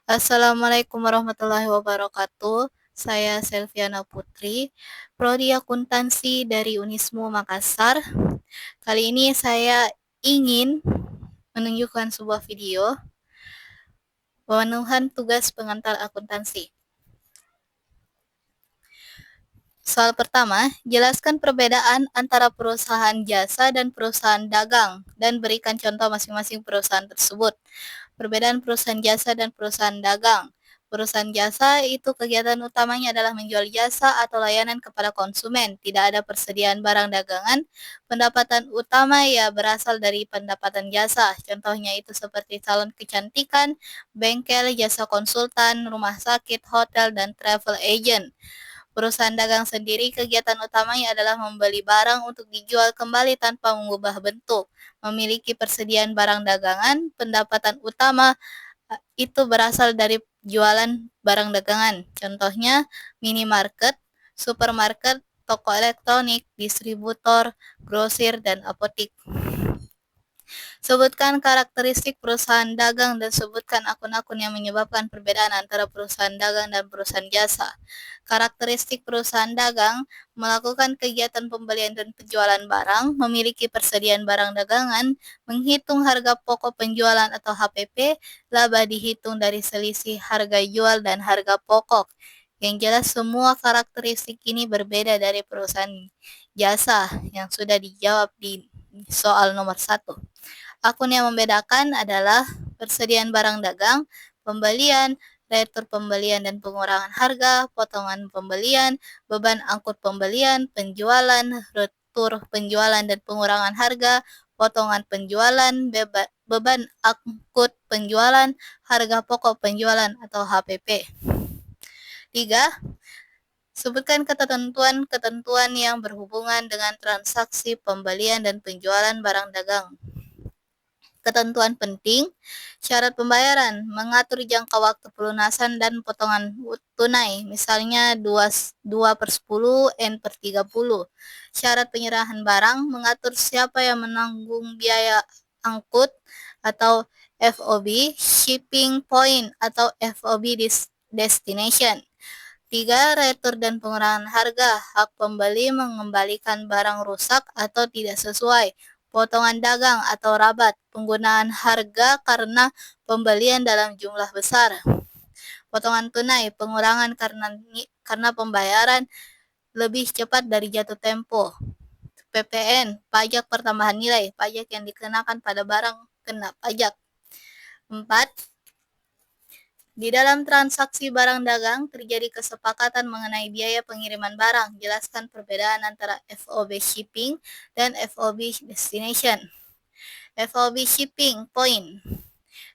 Assalamualaikum warahmatullahi wabarakatuh. Saya Selviana Putri, Prodi Akuntansi dari Unismu Makassar. Kali ini saya ingin menunjukkan sebuah video pemenuhan tugas pengantar akuntansi. Soal pertama, jelaskan perbedaan antara perusahaan jasa dan perusahaan dagang dan berikan contoh masing-masing perusahaan tersebut. Perbedaan perusahaan jasa dan perusahaan dagang. Perusahaan jasa itu kegiatan utamanya adalah menjual jasa atau layanan kepada konsumen. Tidak ada persediaan barang dagangan. Pendapatan utama ya berasal dari pendapatan jasa. Contohnya itu seperti salon kecantikan, bengkel, jasa konsultan, rumah sakit, hotel, dan travel agent. Perusahaan dagang sendiri kegiatan utamanya adalah membeli barang untuk dijual kembali tanpa mengubah bentuk. Memiliki persediaan barang dagangan, pendapatan utama itu berasal dari jualan barang dagangan. Contohnya minimarket, supermarket, toko elektronik, distributor, grosir, dan apotik. Sebutkan karakteristik perusahaan dagang dan sebutkan akun-akun yang menyebabkan perbedaan antara perusahaan dagang dan perusahaan jasa. Karakteristik perusahaan dagang melakukan kegiatan pembelian dan penjualan barang, memiliki persediaan barang dagangan, menghitung harga pokok penjualan atau HPP, laba dihitung dari selisih harga jual dan harga pokok. Yang jelas semua karakteristik ini berbeda dari perusahaan jasa yang sudah dijawab di soal nomor 1. Akun yang membedakan adalah persediaan barang dagang, pembelian, retur pembelian dan pengurangan harga, potongan pembelian, beban angkut pembelian, penjualan, retur penjualan dan pengurangan harga, potongan penjualan, beban angkut penjualan, harga pokok penjualan atau HPP. 3. Sebutkan ketentuan-ketentuan yang berhubungan dengan transaksi pembelian dan penjualan barang dagang. Ketentuan penting, syarat pembayaran, mengatur jangka waktu pelunasan dan potongan tunai, misalnya 2/10, N/30. Syarat penyerahan barang, mengatur siapa yang menanggung biaya angkut atau FOB, shipping point atau FOB destination. 3. Retur dan pengurangan harga, hak pembeli mengembalikan barang rusak atau tidak sesuai, potongan dagang atau rabat, penggunaan harga karena pembelian dalam jumlah besar, potongan tunai, pengurangan karena pembayaran lebih cepat dari jatuh tempo, PPN, pajak pertambahan nilai, pajak yang dikenakan pada barang kena pajak. 4. Di dalam transaksi barang dagang, terjadi kesepakatan mengenai biaya pengiriman barang. Jelaskan perbedaan antara FOB shipping dan FOB destination. FOB shipping point.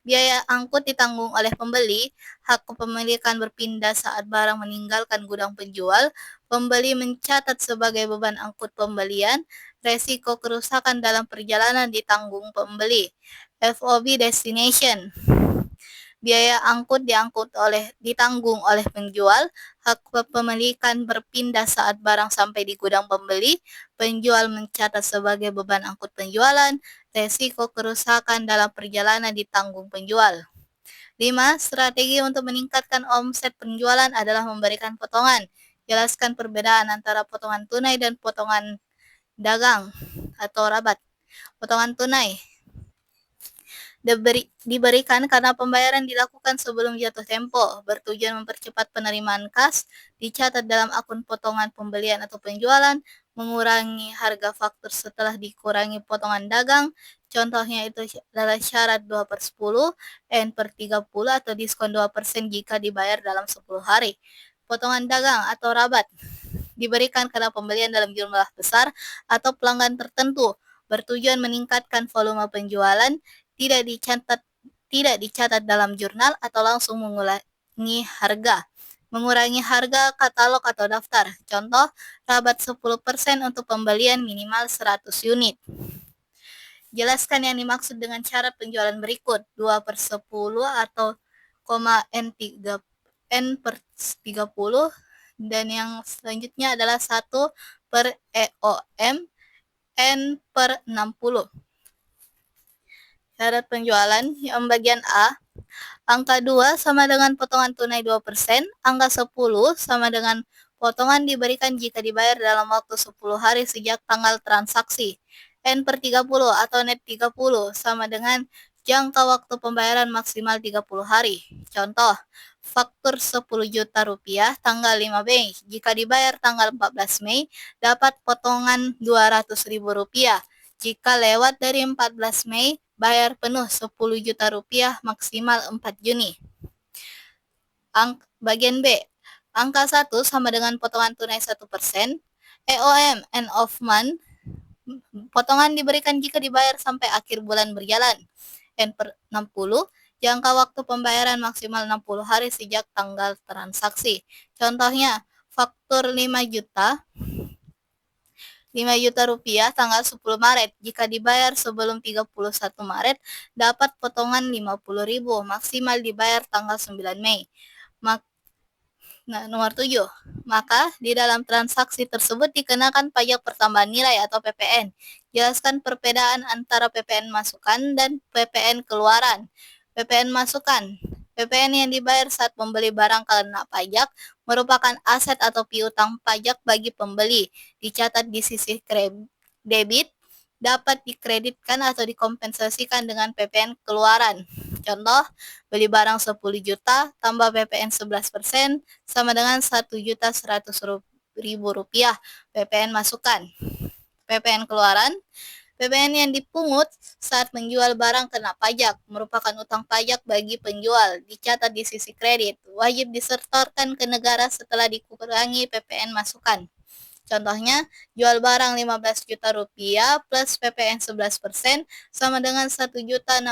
Biaya angkut ditanggung oleh pembeli, hak kepemilikan berpindah saat barang meninggalkan gudang penjual, pembeli mencatat sebagai beban angkut pembelian, resiko kerusakan dalam perjalanan ditanggung pembeli. FOB destination. Biaya angkut ditanggung oleh penjual, hak kepemilikan berpindah saat barang sampai di gudang pembeli, penjual mencatat sebagai beban angkut penjualan, resiko kerusakan dalam perjalanan ditanggung penjual. 5. Strategi untuk meningkatkan omset penjualan adalah memberikan potongan. Jelaskan perbedaan antara potongan tunai dan potongan dagang atau rabat. Potongan tunai diberikan karena pembayaran dilakukan sebelum jatuh tempo, bertujuan mempercepat penerimaan kas, dicatat dalam akun potongan pembelian atau penjualan, mengurangi harga faktur setelah dikurangi potongan dagang, contohnya itu adalah syarat 2/10, N/30 atau diskon 2% jika dibayar dalam 10 hari. Potongan dagang atau rabat diberikan karena pembelian dalam jumlah besar atau pelanggan tertentu, bertujuan meningkatkan volume penjualan, tidak dicatat dalam jurnal atau langsung mengurangi harga. Mengurangi harga katalog atau daftar. Contoh, rabat 10% untuk pembelian minimal 100 unit. Jelaskan yang dimaksud dengan syarat penjualan berikut, 2/10 atau N/30, dan yang selanjutnya adalah 1/EOM N/60. Syarat penjualan yang bagian A, Angka 2 sama dengan potongan tunai 2%, angka 10 sama dengan potongan diberikan jika dibayar dalam waktu 10 hari sejak tanggal transaksi. N/30 atau net 30 sama dengan jangka waktu pembayaran maksimal 30 hari. Contoh, faktur 10 juta rupiah tanggal 5 Mei. Jika dibayar tanggal 14 Mei, dapat potongan 200 ribu rupiah. Jika lewat dari 14 Mei, bayar penuh 10 juta rupiah maksimal 4 Juni. Bagian B, angka 1 sama dengan potongan tunai 1%, EOM, end of month, potongan diberikan jika dibayar sampai akhir bulan berjalan. N/60, jangka waktu pembayaran maksimal 60 hari sejak tanggal transaksi. Contohnya, faktur 5 juta rupiah tanggal 10 Maret. Jika dibayar sebelum 31 Maret, dapat potongan 50.000, maksimal dibayar tanggal 9 Mei. Nomor 7. Maka di dalam transaksi tersebut dikenakan pajak pertambahan nilai atau PPN. Jelaskan perbedaan antara PPN masukan dan PPN keluaran. PPN masukan, PPN yang dibayar saat membeli barang kena pajak merupakan aset atau piutang pajak bagi pembeli. Dicatat di sisi debit, dapat dikreditkan atau dikompensasikan dengan PPN keluaran. Contoh, beli barang 10 juta tambah PPN 11% sama dengan 1.100.000 rupiah. PPN masukan. PPN keluaran, PPN yang dipungut saat menjual barang kena pajak merupakan utang pajak bagi penjual. Dicatat di sisi kredit, wajib disetorkan ke negara setelah dikurangi PPN masukan. Contohnya, jual barang 15 juta rupiah plus PPN 11% sama dengan 1.650.000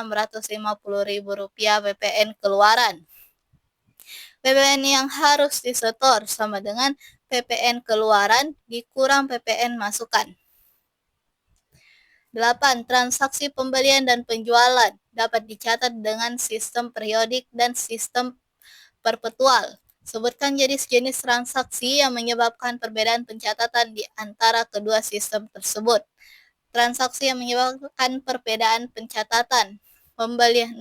rupiah PPN keluaran. PPN yang harus disetor sama dengan PPN keluaran dikurang PPN masukan. 8. Transaksi pembelian dan penjualan dapat dicatat dengan sistem periodik dan sistem perpetual. Sebutkan jenis-jenis transaksi yang menyebabkan perbedaan pencatatan di antara kedua sistem tersebut. Transaksi yang menyebabkan perbedaan pencatatan: pembelian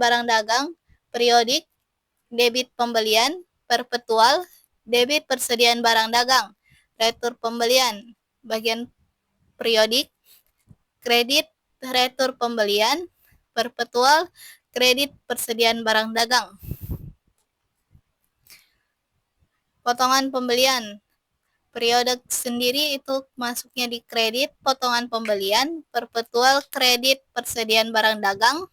barang dagang, periodik, debit pembelian, perpetual, debit persediaan barang dagang, retur pembelian, bagian periodik, kredit retur pembelian, perpetual, kredit persediaan barang dagang. Potongan pembelian, periode sendiri itu masuknya di kredit potongan pembelian, perpetual kredit persediaan barang dagang.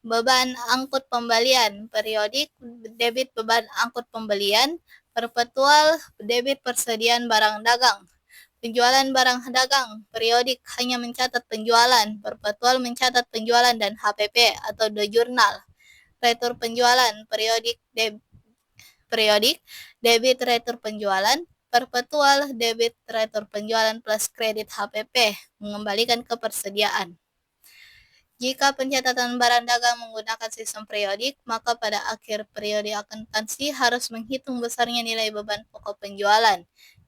Beban angkut pembelian, periodik debit beban angkut pembelian, perpetual debit persediaan barang dagang. Penjualan barang dagang, periodik hanya mencatat penjualan, perpetual mencatat penjualan dan HPP atau the journal. Retur penjualan, periodik debit retur penjualan, perpetual debit retur penjualan plus kredit HPP, mengembalikan ke persediaan. Jika pencatatan barang dagang menggunakan sistem periodik, maka pada akhir periode akuntansi harus menghitung besarnya nilai beban pokok penjualan.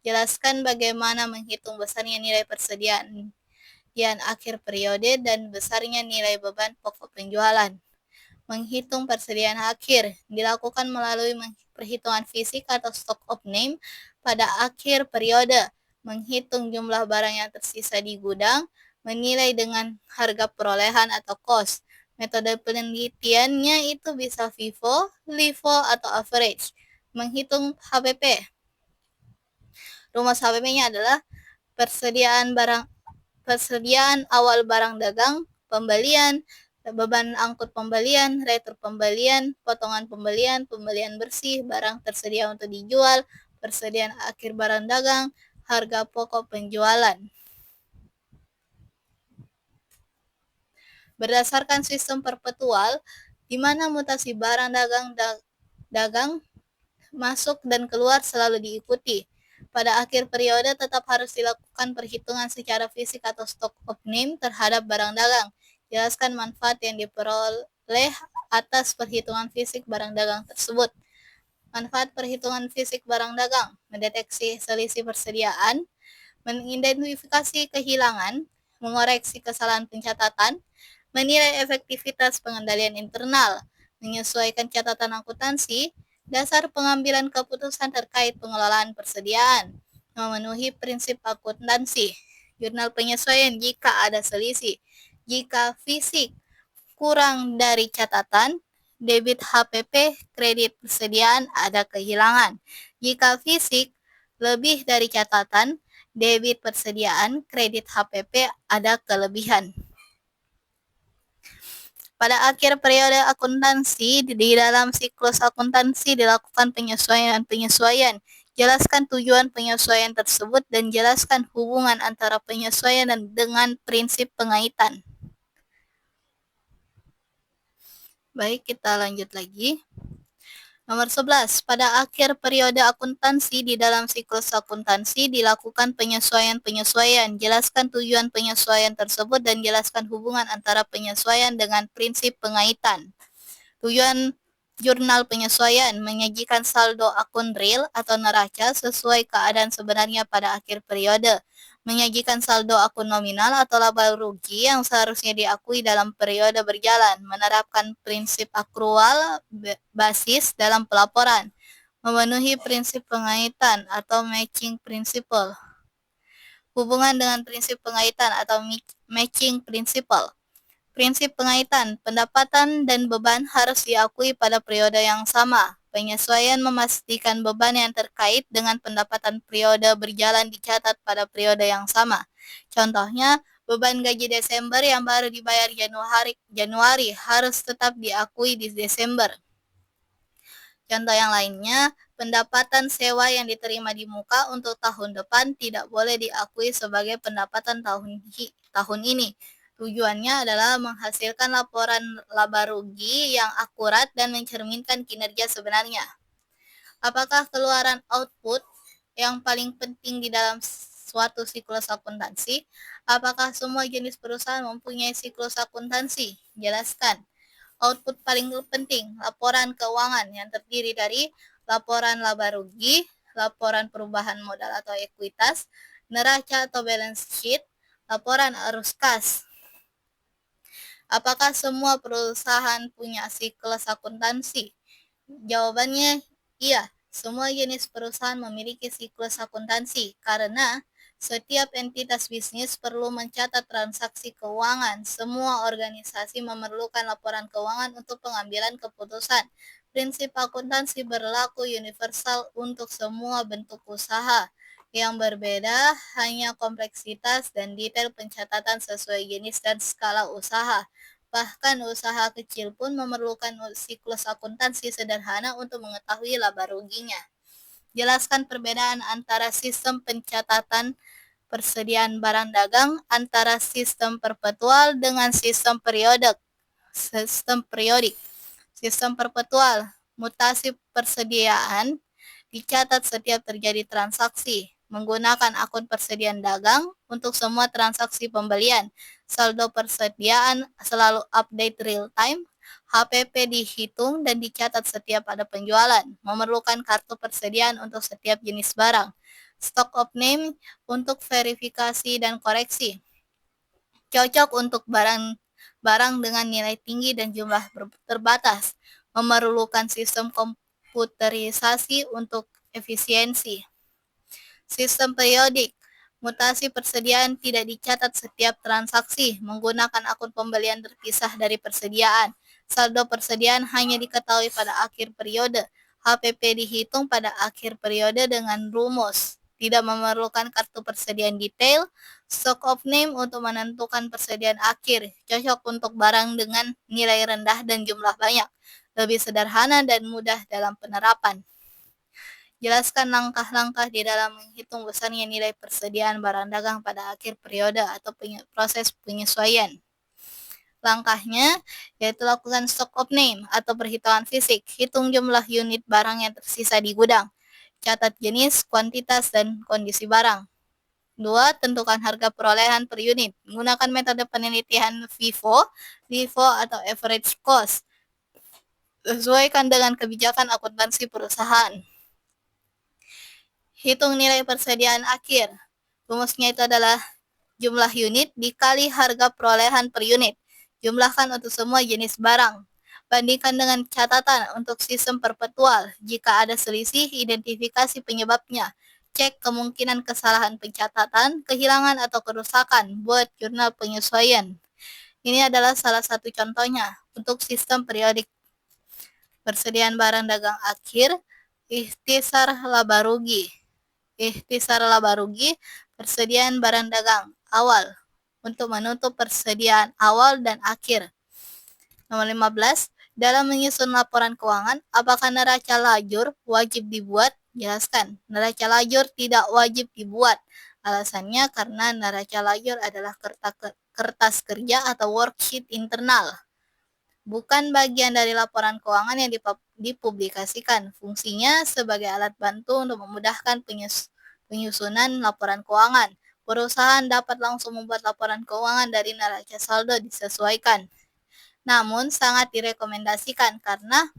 Jelaskan bagaimana menghitung besarnya nilai persediaan akhir periode dan besarnya nilai beban pokok penjualan. Menghitung persediaan akhir dilakukan melalui perhitungan fisik atau stock of name pada akhir periode, menghitung jumlah barang yang tersisa di gudang, menilai dengan harga perolehan atau cost. Metode penelitiannya itu bisa FIFO, LIFO, atau average. Menghitung HPP. Rumus HPP-nya adalah persediaan awal barang dagang, pembelian, beban angkut pembelian, retur pembelian, potongan pembelian, pembelian bersih, barang tersedia untuk dijual, persediaan akhir barang dagang, harga pokok penjualan. Berdasarkan sistem perpetual, di mana mutasi barang dagang masuk dan keluar selalu diikuti. Pada akhir periode tetap harus dilakukan perhitungan secara fisik atau stock of name terhadap barang dagang. Jelaskan manfaat yang diperoleh atas perhitungan fisik barang dagang tersebut. Manfaat perhitungan fisik barang dagang: mendeteksi selisih persediaan, mengidentifikasi kehilangan, mengoreksi kesalahan pencatatan, menilai efektivitas pengendalian internal, menyesuaikan catatan akuntansi, dasar pengambilan keputusan terkait pengelolaan persediaan, memenuhi prinsip akuntansi, jurnal penyesuaian jika ada selisih, jika fisik kurang dari catatan, debit HPP, kredit persediaan ada kehilangan. Jika fisik lebih dari catatan, debit persediaan, kredit HPP ada kelebihan. Pada akhir periode akuntansi, di dalam siklus akuntansi dilakukan penyesuaian-penyesuaian. Jelaskan tujuan penyesuaian tersebut dan jelaskan hubungan antara penyesuaian dan dengan prinsip pengaitan. Baik, kita lanjut lagi. Nomor 11, pada akhir periode akuntansi di dalam siklus akuntansi dilakukan penyesuaian-penyesuaian. Jelaskan tujuan penyesuaian tersebut dan jelaskan hubungan antara penyesuaian dengan prinsip pengaitan. Tujuan jurnal penyesuaian menyajikan saldo akun real atau neraca sesuai keadaan sebenarnya pada akhir periode. Menyajikan saldo akun nominal atau laba rugi yang seharusnya diakui dalam periode berjalan, menerapkan prinsip akrual basis dalam pelaporan, memenuhi prinsip pengaitan atau matching principle, hubungan dengan prinsip pengaitan atau matching principle. Prinsip pengaitan, pendapatan dan beban harus diakui pada periode yang sama. Penyesuaian memastikan beban yang terkait dengan pendapatan periode berjalan dicatat pada periode yang sama. Contohnya, beban gaji Desember yang baru dibayar Januari harus tetap diakui di Desember. Contoh yang lainnya, pendapatan sewa yang diterima di muka untuk tahun depan tidak boleh diakui sebagai pendapatan tahun ini. Tujuannya adalah menghasilkan laporan laba rugi yang akurat dan mencerminkan kinerja sebenarnya. Apakah keluaran output yang paling penting di dalam suatu siklus akuntansi? Apakah semua jenis perusahaan mempunyai siklus akuntansi? Jelaskan. Output paling penting, laporan keuangan yang terdiri dari laporan laba rugi, laporan perubahan modal atau ekuitas, neraca atau balance sheet, laporan arus kas. Apakah semua perusahaan punya siklus akuntansi? Jawabannya iya, semua jenis perusahaan memiliki siklus akuntansi karena setiap entitas bisnis perlu mencatat transaksi keuangan. Semua organisasi memerlukan laporan keuangan untuk pengambilan keputusan. Prinsip akuntansi berlaku universal untuk semua bentuk usaha. Yang berbeda hanya kompleksitas dan detail pencatatan sesuai jenis dan skala usaha. Bahkan usaha kecil pun memerlukan siklus akuntansi sederhana untuk mengetahui laba ruginya. Jelaskan perbedaan antara sistem pencatatan persediaan barang dagang antara sistem perpetual dengan sistem periodik. Sistem perpetual, mutasi persediaan dicatat setiap terjadi transaksi menggunakan akun persediaan dagang untuk semua transaksi pembelian. Saldo persediaan selalu update real time. HPP dihitung dan dicatat setiap ada penjualan. Memerlukan kartu persediaan untuk setiap jenis barang. Stock of name untuk verifikasi dan koreksi. Cocok untuk barang dengan nilai tinggi dan jumlah terbatas. Memerlukan sistem komputerisasi untuk efisiensi. Sistem periodik, mutasi persediaan tidak dicatat setiap transaksi menggunakan akun pembelian terpisah dari persediaan. Saldo persediaan hanya diketahui pada akhir periode. HPP dihitung pada akhir periode dengan rumus. Tidak memerlukan kartu persediaan detail. Stock of name untuk menentukan persediaan akhir. Cocok untuk barang dengan nilai rendah dan jumlah banyak. Lebih sederhana dan mudah dalam penerapan. Jelaskan langkah-langkah di dalam menghitung besarnya nilai persediaan barang dagang pada akhir periode atau proses penyesuaian. Langkahnya yaitu lakukan stock of name atau perhitungan fisik. Hitung jumlah unit barang yang tersisa di gudang. Catat jenis, kuantitas, dan kondisi barang. 2. Tentukan harga perolehan per unit. Gunakan metode penelitian FIFO atau average cost. Sesuaikan dengan kebijakan akuntansi perusahaan. Hitung nilai persediaan akhir. Rumusnya itu adalah jumlah unit dikali harga perolehan per unit. Jumlahkan untuk semua jenis barang. Bandingkan dengan catatan untuk sistem perpetual. Jika ada selisih, identifikasi penyebabnya. Cek kemungkinan kesalahan pencatatan, kehilangan atau kerusakan. Buat jurnal penyesuaian. Ini adalah salah satu contohnya untuk sistem periodik. Persediaan barang dagang akhir, ikhtisar laba rugi. Ikhtisar laba rugi, persediaan barang dagang awal untuk menutup persediaan awal dan akhir. Nomor 15, dalam menyusun laporan keuangan, apakah neraca lajur wajib dibuat? Jelaskan. Neraca lajur tidak wajib dibuat. Alasannya karena neraca lajur adalah kertas kerja atau worksheet internal, bukan bagian dari laporan keuangan yang dipublikasikan. Fungsinya sebagai alat bantu untuk memudahkan penyusunan laporan keuangan. Perusahaan dapat langsung membuat laporan keuangan dari neraca saldo disesuaikan. Namun sangat direkomendasikan karena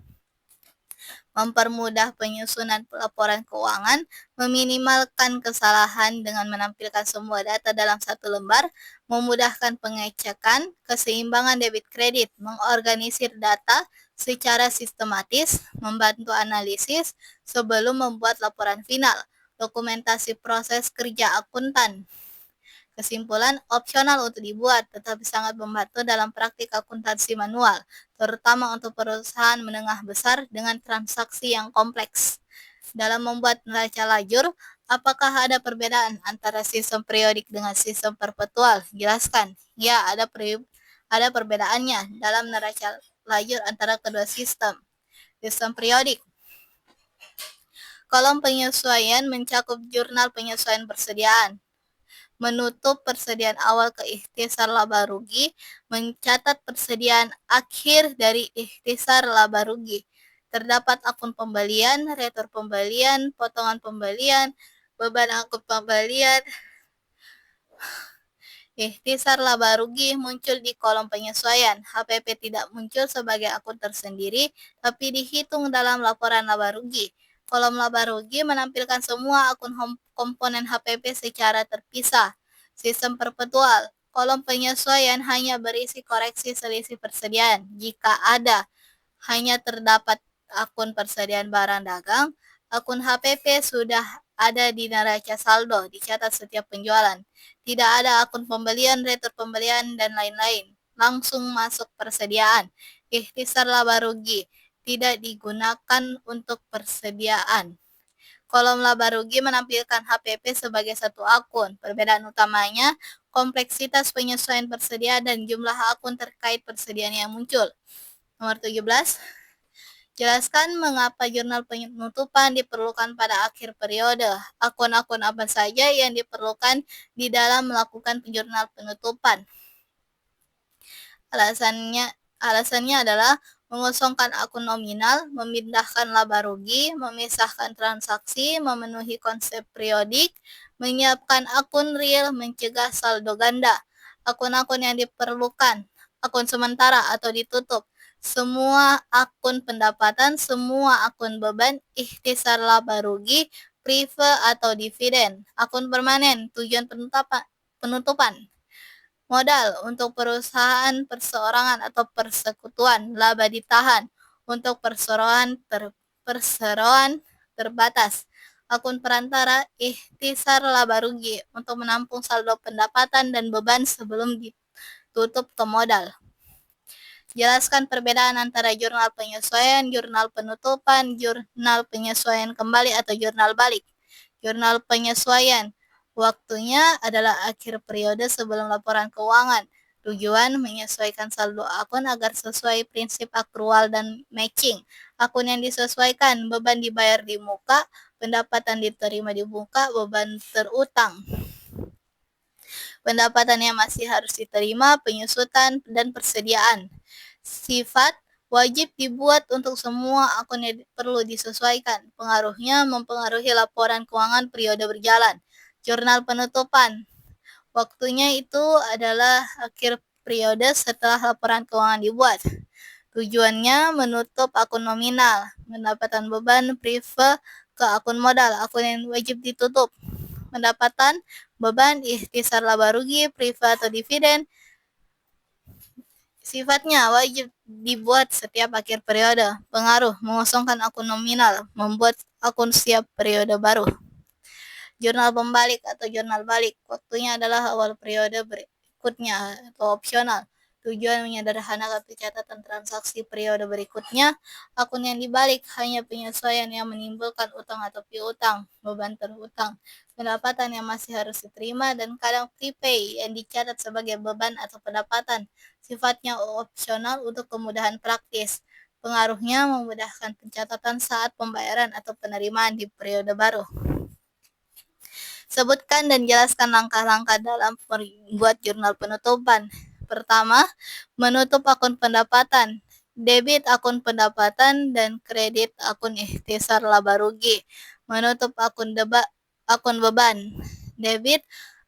mempermudah penyusunan laporan keuangan, meminimalkan kesalahan dengan menampilkan semua data dalam satu lembar, memudahkan pengecekan, keseimbangan debit kredit, mengorganisir data secara sistematis, membantu analisis sebelum membuat laporan final, dokumentasi proses kerja akuntan. Kesimpulan, opsional untuk dibuat, tetapi sangat membantu dalam praktik akuntansi manual, terutama untuk perusahaan menengah besar dengan transaksi yang kompleks. Dalam membuat neraca lajur, apakah ada perbedaan antara sistem periodik dengan sistem perpetual? Jelaskan. Ya, ada perbedaannya dalam neraca lajur antara kedua sistem. Sistem periodik. Kolom penyesuaian mencakup jurnal penyesuaian persediaan, menutup persediaan awal ke ikhtisar laba rugi, mencatat persediaan akhir dari ikhtisar laba rugi. Terdapat akun pembelian, retur pembelian, potongan pembelian, beban akun pembelian. Ikhtisar laba rugi muncul di kolom penyesuaian. HPP tidak muncul sebagai akun tersendiri, tapi dihitung dalam laporan laba rugi. Kolom laba rugi menampilkan semua akun komponen HPP secara terpisah. Sistem perpetual. Kolom penyesuaian hanya berisi koreksi selisih persediaan. Jika ada, hanya terdapat akun persediaan barang dagang. Akun HPP sudah ada di neraca saldo, dicatat setiap penjualan. Tidak ada akun pembelian, retur pembelian, dan lain-lain. Langsung masuk persediaan. Ikhtisar laba rugi tidak digunakan untuk persediaan. Kolom laba rugi menampilkan HPP sebagai satu akun. Perbedaan utamanya, kompleksitas penyesuaian persediaan dan jumlah akun terkait persediaan yang muncul. Nomor 17. Jelaskan mengapa jurnal penutupan diperlukan pada akhir periode. Akun-akun apa saja yang diperlukan di dalam melakukan jurnal penutupan? Alasannya adalah mengosongkan akun nominal, memindahkan laba rugi, memisahkan transaksi, memenuhi konsep periodik, menyiapkan akun real, mencegah saldo ganda. Akun-akun yang diperlukan, akun sementara atau ditutup, semua akun pendapatan, semua akun beban, ikhtisar laba rugi, prive atau dividen. Akun permanen, tujuan penutupan. Modal untuk perusahaan perseorangan atau persekutuan, laba ditahan untuk perseroan terbatas. Akun perantara, ikhtisar laba rugi untuk menampung saldo pendapatan dan beban sebelum ditutup ke modal. Jelaskan perbedaan antara jurnal penyesuaian, jurnal penutupan, jurnal penyesuaian kembali atau jurnal balik. Jurnal penyesuaian, waktunya adalah akhir periode sebelum laporan keuangan. Tujuan menyesuaikan saldo akun agar sesuai prinsip akrual dan matching. Akun yang disesuaikan, beban dibayar di muka, pendapatan diterima di muka, beban terutang. Pendapatan yang masih harus diterima, penyusutan, dan persediaan. Sifat wajib dibuat untuk semua akun yang perlu disesuaikan. Pengaruhnya mempengaruhi laporan keuangan periode berjalan. Jurnal penutupan. Waktunya itu adalah akhir periode setelah laporan keuangan dibuat. Tujuannya menutup akun nominal, pendapatan beban prive ke akun modal, akun yang wajib ditutup. Pendapatan, beban, ikhtisar laba rugi, prive atau dividen, Sifatnya wajib dibuat setiap akhir periode. Pengaruh mengosongkan akun nominal, membuat akun siap periode baru. Jurnal pembalik atau jurnal balik, waktunya adalah awal periode berikutnya atau opsional. Tujuan menyederhanakan pencatatan transaksi periode berikutnya. Akun yang dibalik hanya penyesuaian yang menimbulkan utang atau piutang, beban terhutang, pendapatan yang masih harus diterima, dan kadang prepay yang dicatat sebagai beban atau pendapatan. Sifatnya opsional untuk kemudahan praktis. Pengaruhnya memudahkan pencatatan saat pembayaran atau penerimaan di periode baru. Sebutkan dan jelaskan langkah-langkah dalam membuat jurnal penutupan. Pertama, menutup akun pendapatan. Debit akun pendapatan dan kredit akun ikhtisar laba rugi. Menutup akun beban. Debit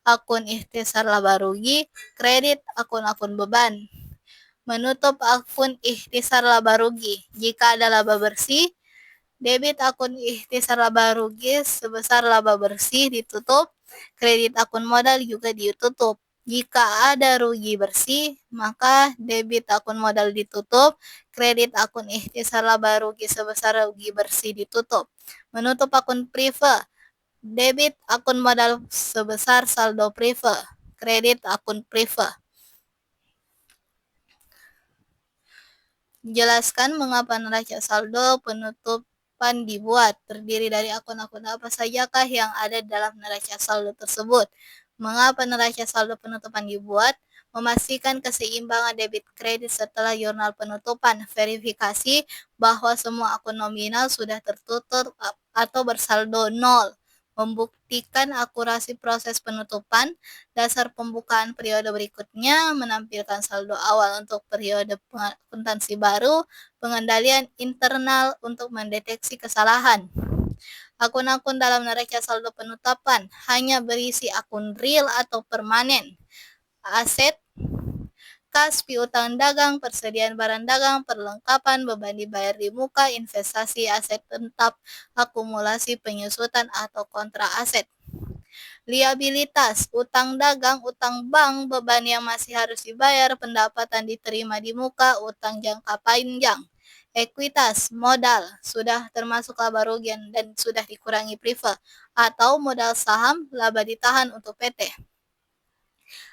akun ikhtisar laba rugi, kredit akun-akun beban. Menutup akun ikhtisar laba rugi. Jika ada laba bersih, debit akun ikhtisar laba rugi sebesar laba bersih ditutup, kredit akun modal juga ditutup. Jika ada rugi bersih, maka debit akun modal ditutup, kredit akun ikhtisar laba rugi sebesar rugi bersih ditutup. Menutup akun prive, debit akun modal sebesar saldo prive, kredit akun prive. Jelaskan mengapa neraca saldo penutupan dibuat. Terdiri dari akun-akun apa sajakah yang ada dalam neraca saldo tersebut. Mengapa neraca saldo penutupan dibuat? Memastikan keseimbangan debit kredit setelah jurnal penutupan. Verifikasi bahwa semua akun nominal sudah tertutup atau bersaldo nol. Membuktikan akurasi proses penutupan. Dasar pembukaan periode berikutnya menampilkan saldo awal untuk periode akuntansi baru, pengendalian internal untuk mendeteksi kesalahan. Akun-akun dalam neraca saldo penutupan hanya berisi akun real atau permanen, aset, kas, piutang dagang, persediaan barang dagang, perlengkapan, beban dibayar di muka, investasi, aset tetap, akumulasi, penyusutan, atau kontra aset. Liabilitas, utang dagang, utang bank, beban yang masih harus dibayar, pendapatan diterima di muka, utang jangka panjang. Ekuitas, modal, sudah termasuk laba rugi dan sudah dikurangi prive, atau modal saham, laba ditahan untuk PT.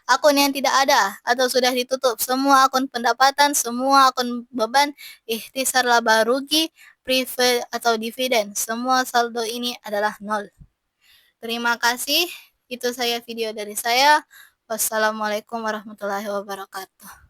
Akun yang tidak ada atau sudah ditutup, semua akun pendapatan, semua akun beban, ikhtisar laba rugi, prive atau dividen, semua saldo ini adalah nol. Terima kasih. Itu saya video dari saya. Wassalamualaikum warahmatullahi wabarakatuh.